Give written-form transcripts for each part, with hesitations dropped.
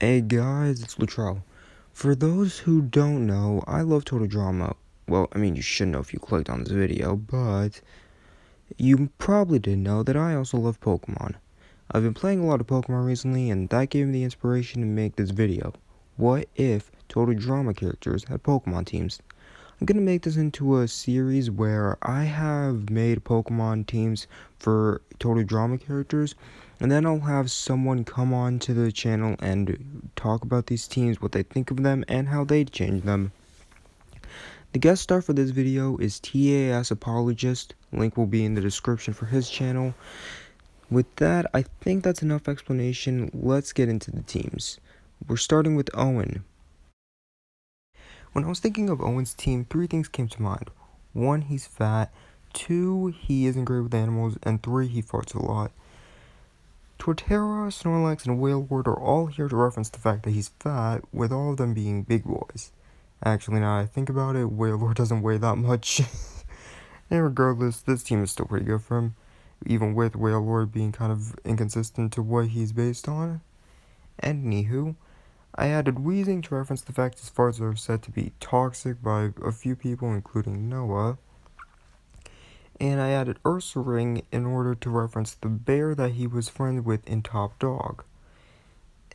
Hey guys, it's Leshawna. For those who don't know, I love total drama. Well, I mean, you should know if you clicked on this video, but you probably didn't know that I also love Pokemon. I've been playing a lot of Pokemon recently, and that gave me the inspiration to make this video. What if total drama characters had Pokemon teams? I'm gonna make this into a series where I have made Pokemon teams for total drama characters, and then I'll have someone come on to the channel and talk about these teams, what they think of them, and how they'd change them. The guest star for this video is TAS Apologist. Link will be in the description for his channel. With that, I think that's enough explanation. Let's get into the teams. We're starting with Owen. When I was thinking of Owen's team, three things came to mind. 1, he's fat. 2, he isn't great with animals. And 3, he farts a lot. Torterra, Snorlax, and Wailord are all here to reference the fact that he's fat, with all of them being big boys. Actually, now I think about it, Wailord doesn't weigh that much. And regardless, this team is still pretty good for him, even with Wailord being kind of inconsistent to what he's based on. And anywho, I added wheezing to reference the fact his farts are said to be toxic by a few people, including Noah. And I added Ursaring in order to reference the bear that he was friends with in Top Dog.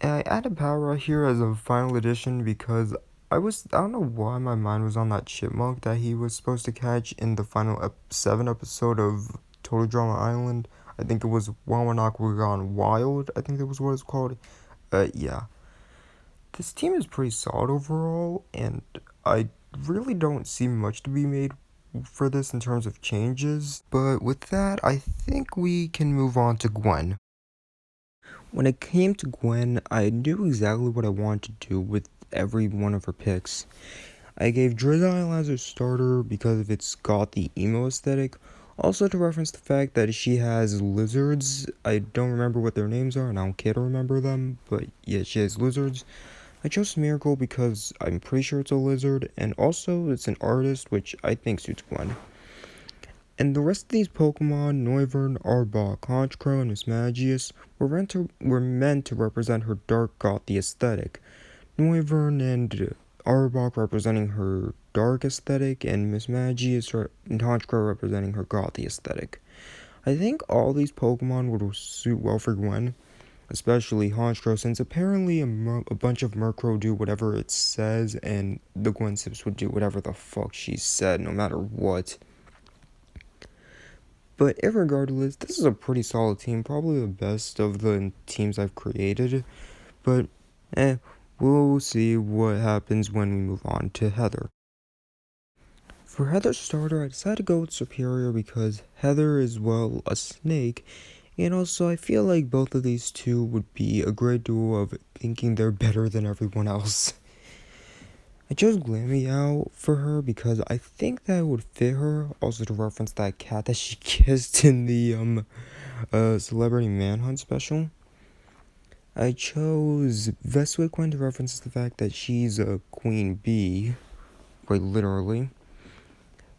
And I added Power here as a final addition because I don't know why my mind was on that chipmunk that he was supposed to catch in the final 7 episode of Total Drama Island. I think it was Wawanakwa Gone Wild, I think that was what it's called. Yeah. This team is pretty solid overall, and I really don't see much to be made for this in terms of changes. But with that, I think we can move on to Gwen. When it came to Gwen, I knew exactly what I wanted to do with every one of her picks. I gave Drizzile as a starter because it's got the emo aesthetic. Also to reference the fact that she has lizards. I don't remember what their names are and I don't care to remember them, but yeah, she has lizards. I chose Miracle because I'm pretty sure it's a lizard, and also it's an artist, which I think suits Gwen. And the rest of these Pokemon, Noivern, Arbok, Honchkrow, and Mismagius, were meant to represent her dark gothy aesthetic. Noivern and Arbok representing her dark aesthetic, and Mismagius and Honchkrow representing her gothy aesthetic. I think all these Pokemon would suit well for Gwen, especially Honchkrow, since apparently a bunch of Murkrow do whatever it says, and the Gwen Sips would do whatever the fuck she said, no matter what. But irregardless, this is a pretty solid team, probably the best of the teams I've created, but we'll see what happens when we move on to Heather. For Heather's starter, I decided to go with Superior because Heather is, well, a snake, and also I feel like both of these two would be a great duo of thinking they're better than everyone else. I chose Glameow for her because I think that would fit her, also to reference that cat that she kissed in the Celebrity Manhunt special. I chose Vespiquen to reference the fact that she's a queen bee, quite literally.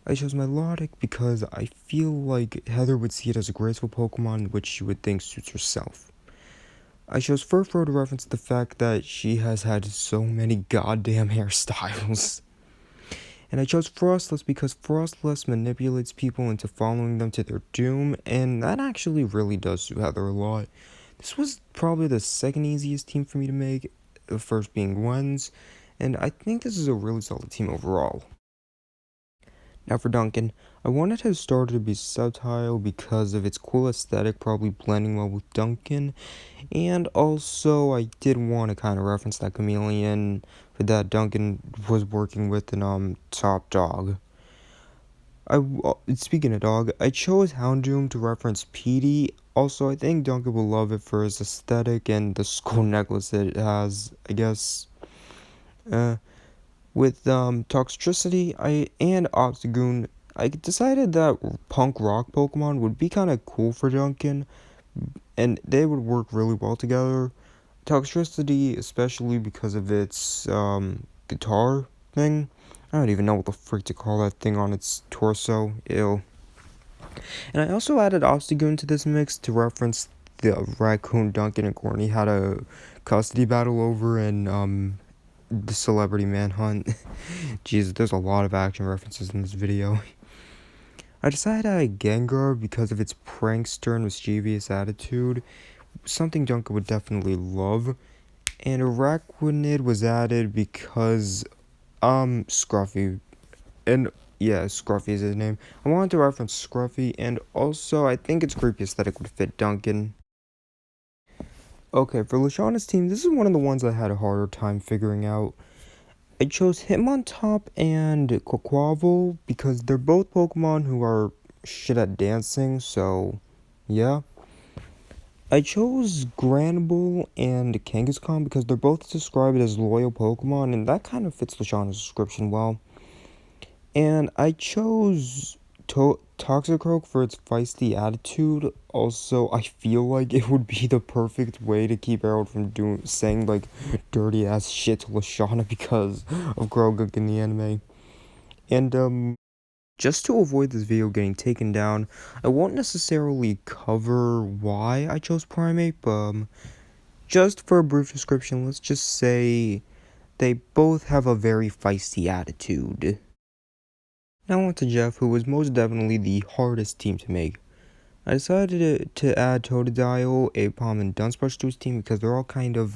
I chose Milotic because I feel like Heather would see it as a graceful Pokemon which she would think suits herself. I chose Furfrou to reference the fact that she has had so many goddamn hairstyles. And I chose Frostless because Frostless manipulates people into following them to their doom, and that actually really does suit Heather a lot. This was probably the second easiest team for me to make, the first being Gwen's, and I think this is a really solid team overall. Now for Duncan, I wanted his starter to be Subtile because of its cool aesthetic probably blending well with Duncan, and also I did want to kind of reference that chameleon that Duncan was working with in Top Dog. Speaking of dog, I chose Houndoom to reference Petey. Also, I think Duncan will love it for its aesthetic and the skull necklace it has, I guess. With Toxtricity and Obstagoon, I decided that punk rock Pokemon would be kind of cool for Duncan, and they would work really well together. Toxtricity, especially because of its guitar thing. I don't even know what the freak to call that thing on its torso. Ew. And I also added Obstagoon to this mix to reference the raccoon Duncan and Courtney had a custody battle over in the Celebrity Manhunt. Jeez, there's a lot of action references in this video. I decided to add Gengar because of its prankster and mischievous attitude, something Duncan would definitely love. And Arachnid was added because, Scruffy. And, yeah, Scruffy is his name. I wanted to reference Scruffy, and also I think its creepy aesthetic would fit Duncan. Okay, for Leshawna's team, this is one of the ones I had a harder time figuring out. I chose Hitmontop and Quaquaval because they're both Pokemon who are shit at dancing, so yeah. I chose Granbull and Kangaskhan because they're both described as loyal Pokemon, and that kind of fits Leshawna's description well. And I chose Toxicroak for its feisty attitude. Also, I feel like it would be the perfect way to keep Harold from saying like dirty ass shit to Leshawna because of Groguck in the anime. And just to avoid this video getting taken down, I won't necessarily cover why I chose Primate, but just for a brief description, let's just say they both have a very feisty attitude. Now on to Geoff, who was most definitely the hardest team to make. I decided to add Totodile, Apom, and Dunsparce to his team because they're all kind of,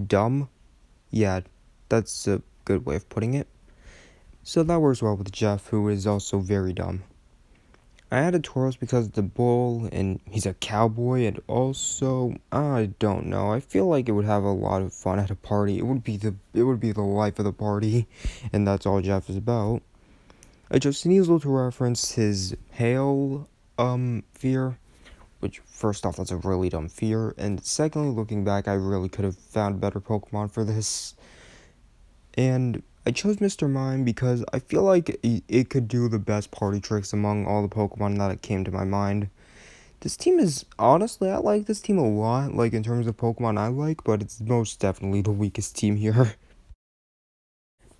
dumb. Yeah, that's a good way of putting it. So that works well with Geoff, who is also very dumb. I added Tauros because it's a bull, and he's a cowboy, and also, I don't know, I feel like it would have a lot of fun at a party. It would be the life of the party, and that's all Geoff is about. I chose Sneasel to reference his hail, fear, which, first off, that's a really dumb fear, and secondly, looking back, I really could have found better Pokemon for this. And I chose Mr. Mime because I feel like it could do the best party tricks among all the Pokemon that came to my mind. This team is, honestly, I like this team a lot, like, in terms of Pokemon I like, but it's most definitely the weakest team here.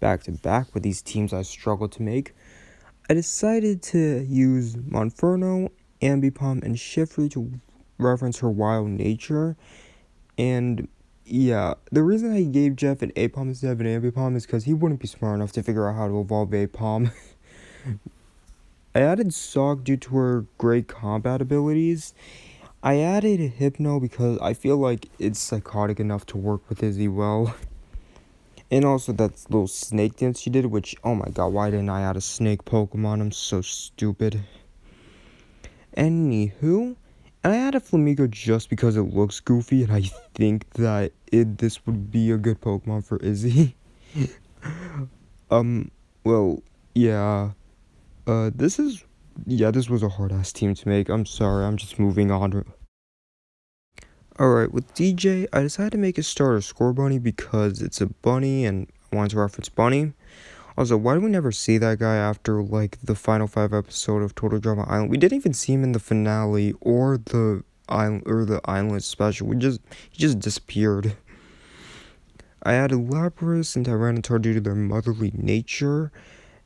Back to back with these teams I struggled to make, I decided to use Monferno, Ambipom, and Shiftry to reference her wild nature, and yeah, the reason I gave Geoff an Apom instead of an Ambipom is because he wouldn't be smart enough to figure out how to evolve Apom. I added Sock due to her great combat abilities. I added Hypno because I feel like it's psychotic enough to work with Izzy well. And also that little snake dance she did, which, oh my god, why didn't I add a snake Pokemon? I'm so stupid. Anywho, and I added Flamigo just because it looks goofy, and I think that this would be a good Pokemon for Izzy. Well, yeah. This was a hard-ass team to make. I'm sorry, I'm just moving on. Alright, with DJ, I decided to make a starter Score Bunny because it's a bunny, and I wanted to reference Bunny. Also, why do we never see that guy after, like, the final 5 episode of Total Drama Island? We didn't even see him in the finale or the island special. He just disappeared. I added Lapras and Tyranitar due to their motherly nature,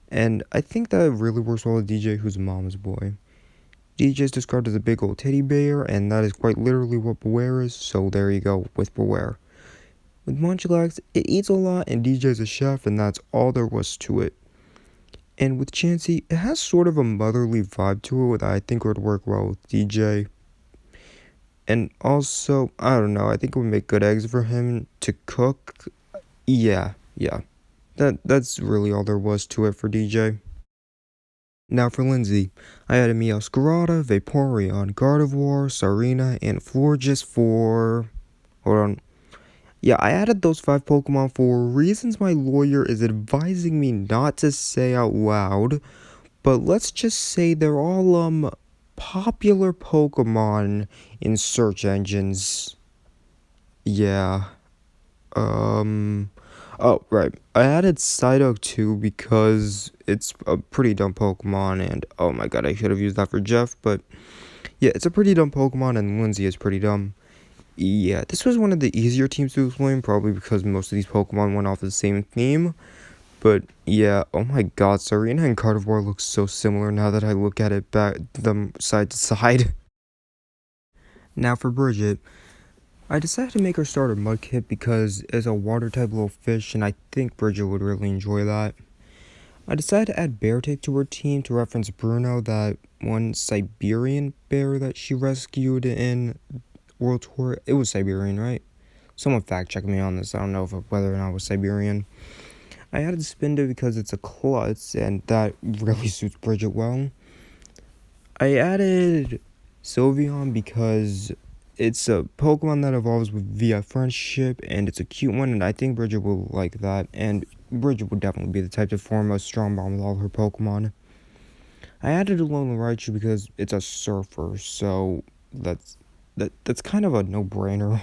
and I think that really works well with DJ, who's a mama's boy. DJ is described as a big old teddy bear, and that is quite literally what Beware is, so there you go with Beware. With Munchlax, it eats a lot, and DJ's a chef, and that's all there was to it. And with Chansey, it has sort of a motherly vibe to it that I think would work well with DJ. And also, I don't know, I think it would make good eggs for him to cook. Yeah. That's really all there was to it for DJ. Now for Lindsay, I added Meowscarada, Vaporeon, Gardevoir, Sarina, and Florges for... Hold on. Yeah, I added those 5 Pokemon for reasons my lawyer is advising me not to say out loud, but let's just say they're all, popular Pokemon in search engines. Yeah. Oh, right. I added Psyduck too because it's a pretty dumb Pokemon, and oh my god, I should have used that for Geoff, but yeah, it's a pretty dumb Pokemon, and Lindsay is pretty dumb. Yeah, this was one of the easier teams to explain, probably because most of these Pokemon went off the same theme. But yeah, oh my god, Sarina and Gardevoir look so similar now that I look at it them side to side. Now for Bridgette, I decided to make her starter Mudkip because it's a water-type little fish, and I think Bridgette would really enjoy that. I decided to add Beartic to her team to reference Bruno, that one Siberian bear that she rescued in World Tour. It was Siberian, right? Someone fact-check me on this. I don't know whether or not it was Siberian. I added Spinda because it's a klutz, and that really suits Bridgette well. I added Sylveon because it's a Pokemon that evolves via friendship, and it's a cute one, and I think Bridgette will like that, and Bridgette would definitely be the type to form a strong bond with all her Pokemon. I added Alolan Raichu because it's a surfer, so that's kind of a no-brainer.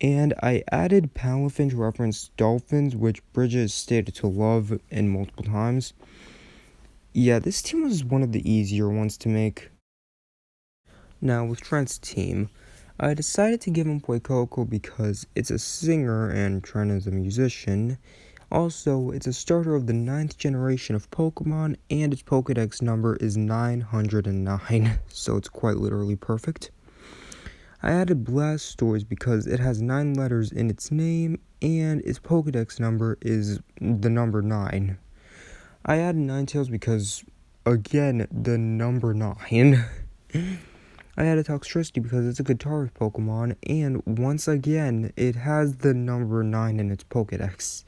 And I added Palafin to reference dolphins, which Bridgette stated to love in multiple times. Yeah, this team was one of the easier ones to make. Now, with Trent's team, I decided to give him Poikoko because it's a singer and Trent is a musician. Also, it's a starter of the 9th generation of Pokemon, and its Pokedex number is 909, so it's quite literally perfect. I added Blastoise because it has 9 letters in its name, and its Pokedex number is the number 9. I added Ninetales because, again, the number 9. I added Toxtricity because it's a guitarist Pokemon, and once again, it has the number 9 in its Pokedex.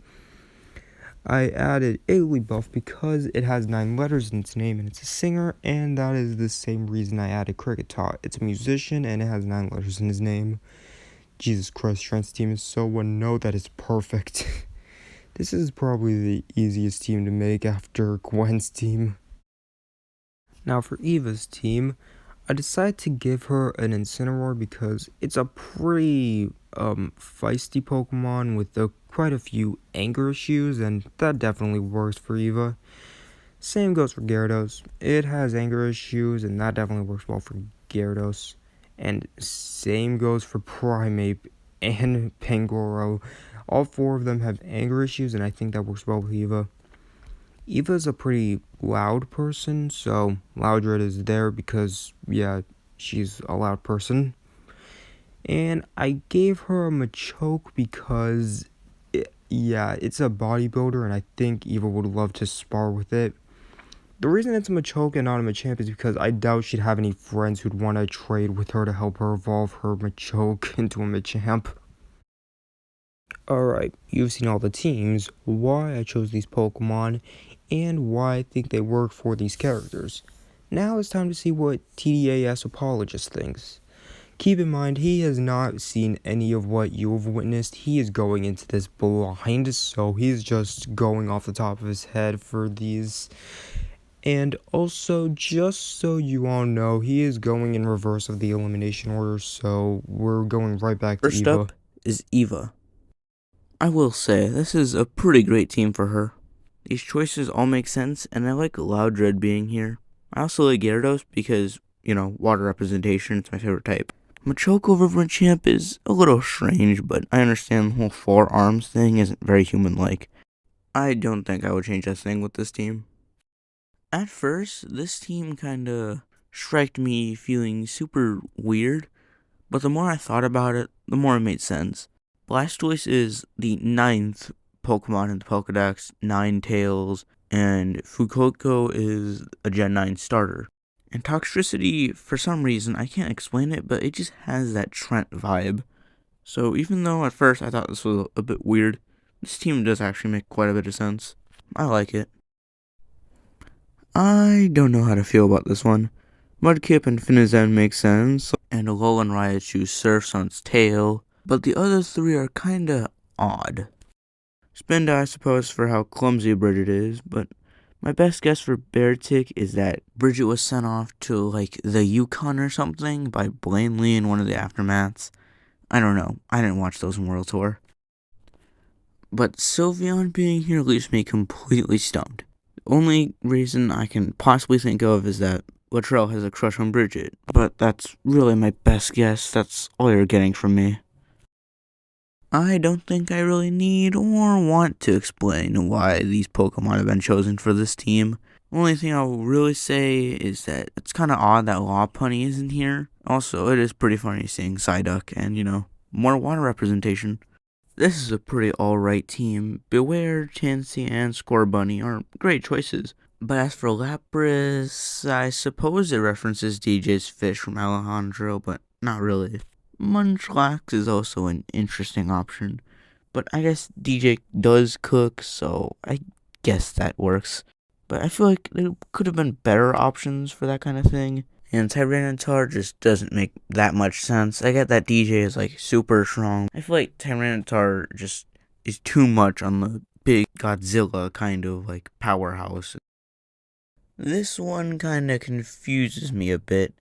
I added Igglybuff because it has 9 letters in its name and it's a singer, and that is the same reason I added Kricketot. It's a musician and it has 9 letters in his name. Jesus Christ, Trent's team is so one-note that it's perfect. This is probably the easiest team to make after Gwen's team. Now for Eva's team, I decided to give her an Incineroar because it's a pretty feisty Pokemon with quite a few anger issues, and that definitely works for Eva. Same goes for Gyarados. It has anger issues, and that definitely works well for Gyarados. And same goes for Primeape and Pangoro. All 4 of them have anger issues, and I think that works well with Eva. Eva's a pretty loud person, so Loudred is there because, yeah, she's a loud person. And I gave her a Machoke because, it's a bodybuilder, and I think Eva would love to spar with it. The reason it's a Machoke and not a Machamp is because I doubt she'd have any friends who'd want to trade with her to help her evolve her Machoke into a Machamp. Alright, you've seen all the teams, why I chose these Pokemon, and why I think they work for these characters. Now it's time to see what TDAS Apologist thinks. Keep in mind, he has not seen any of what you have witnessed. He is going into this blind, so he's just going off the top of his head for these. And also, just so you all know, he is going in reverse of the elimination order, so we're going right back to Eva. First up is Eva. I will say, this is a pretty great team for her. These choices all make sense, and I like Loudred being here. I also like Gyarados because, water representation, it's my favorite type. Machoke over Machamp is a little strange, but I understand the whole 4 arms thing isn't very human-like. I don't think I would change a thing with this team. At first, this team kinda striked me feeling super weird, but the more I thought about it, the more it made sense. Blastoise is the 9th Pokemon in the Pokedex, 9 tails, and Fuecoco is a Gen 9 starter. And Toxtricity, for some reason, I can't explain it, but it just has that Trent vibe. So even though at first I thought this was a bit weird, this team does actually make quite a bit of sense. I like it. I don't know how to feel about this one. Mudkip and Finizen make sense, and Alolan Raichu surfs on its tail, but the other 3 are kinda odd. Spinda, I suppose, for how clumsy Bridgette is, but my best guess for Beartic is that Bridgette was sent off to, the Yukon or something by Blanley in one of the aftermaths. I don't know. I didn't watch those in World Tour. But Sylveon being here leaves me completely stumped. The only reason I can possibly think of is that Latrell has a crush on Bridgette, but that's really my best guess. That's all you're getting from me. I don't think I really need or want to explain why these Pokemon have been chosen for this team. The only thing I'll really say is that it's kind of odd that Lopunny isn't here. Also, it is pretty funny seeing Psyduck and, more water representation. This is a pretty alright team. Beware, Chansey, and Scorbunny are great choices. But as for Lapras, I suppose it references DJ's fish from Alejandro, but not really. Munchlax is also an interesting option, but I guess DJ does cook, so I guess that works. But I feel like there could have been better options for that kind of thing. And Tyranitar just doesn't make that much sense. I get that DJ is like super strong. I feel like Tyranitar just is too much on the big Godzilla kind of like powerhouse. This one kind of confuses me a bit.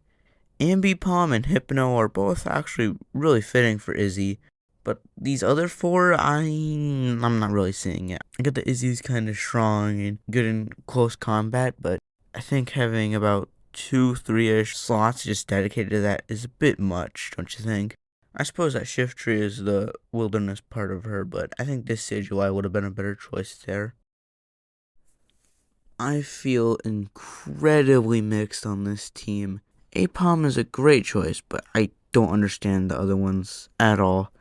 Ambipom and Hypno are both actually really fitting for Izzy, but these other four, I'm not really seeing it. I get that Izzy's kind of strong and good in close combat, but I think having about 2-3-ish slots just dedicated to that is a bit much, don't you think? I suppose that Shiftry is the wilderness part of her, but I think Decidueye would have been a better choice there. I feel incredibly mixed on this team. Apom is a great choice, but I don't understand the other ones at all.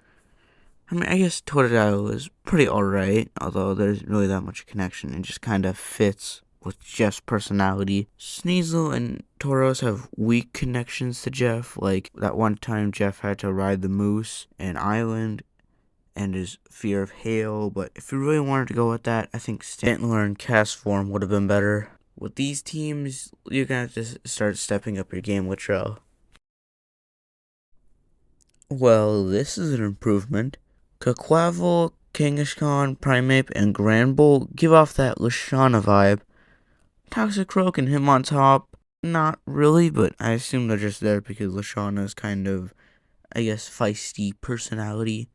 I mean, I guess Totodile is pretty alright, although there isn't really that much connection. It just kind of fits with Geoff's personality. Sneasel and Tauros have weak connections to Geoff, like that one time Geoff had to ride the moose in Island and his fear of hail, but if you really wanted to go with that, I think Stantler and Castform would have been better. With these teams, you're gonna have to start stepping up your game, Latrell. Well, this is an improvement. Quaquaval, Kangaskhan, Primeape, and Granbull give off that Leshawna vibe. Toxicroak and him on top, not really, but I assume they're just there because Leshawna's kind of, I guess, feisty personality.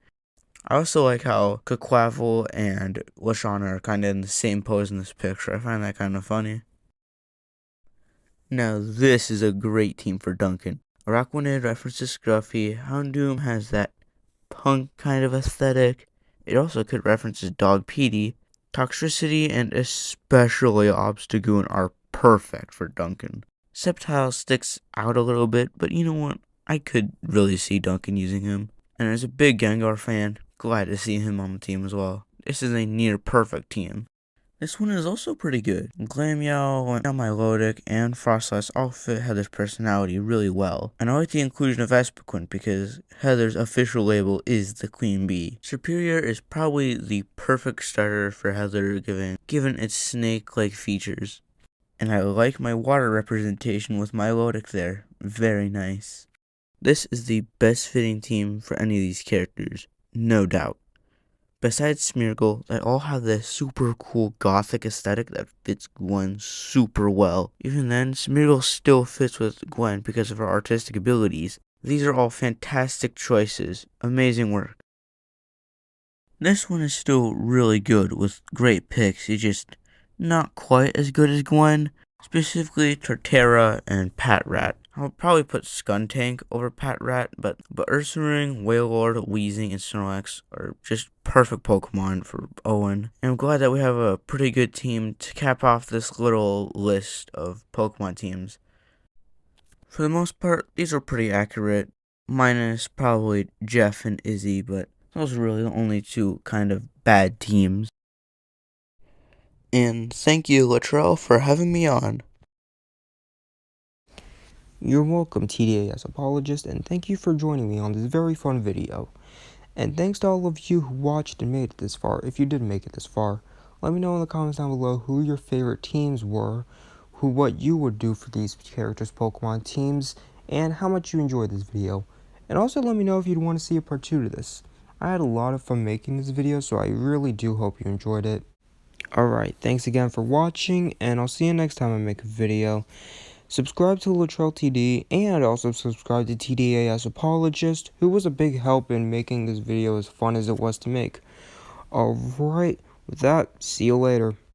I also like how Quaquaval and Leshawna are kind of in the same pose in this picture. I find that kind of funny. Now this is a great team for Duncan. Araquanid references Scruffy. Houndoom has that punk kind of aesthetic. It also could reference his dog Petey. Toxtricity and especially Obstagoon are perfect for Duncan. Sceptile sticks out a little bit, but you know what? I could really see Duncan using him. And as a big Gengar fan, glad to see him on the team as well. This is a near perfect team. This one is also pretty good. Glameow, Milotic, and Frostlass all fit Heather's personality really well. And I like the inclusion of Espequin because Heather's official label is the Queen Bee. Superior is probably the perfect starter for Heather given its snake-like features. And I like my water representation with Milotic there. Very nice. This is the best fitting team for any of these characters, no doubt. Besides Smeargle, they all have this super cool gothic aesthetic that fits Gwen super well. Even then, Smeargle still fits with Gwen because of her artistic abilities. These are all fantastic choices. Amazing work. This one is still really good with great picks. It's just not quite as good as Gwen. Specifically Torterra and Patrat. I'll probably put Skuntank over Patrat, but Ursaring, Wailord, Weezing, and Snorlax are just perfect Pokemon for Owen. And I'm glad that we have a pretty good team to cap off this little list of Pokemon teams. For the most part, these are pretty accurate, minus probably Geoff and Izzy, but those are really the only two kind of bad teams. And thank you, Latrell, for having me on. You're welcome, TDAS apologist, and thank you for joining me on this very fun video. And thanks to all of you who watched and made it this far. If you did make it this far, let me know in the comments down below who your favorite teams were, what you would do for these characters' Pokemon teams, and how much you enjoyed this video. And also let me know if you'd want to see a part 2 to this. I had a lot of fun making this video, so I really do hope you enjoyed it. Alright, thanks again for watching, and I'll see you next time I make a video. Subscribe to Latrell TD, and also subscribe to TDAS Apologist, who was a big help in making this video as fun as it was to make. Alright, with that, see you later.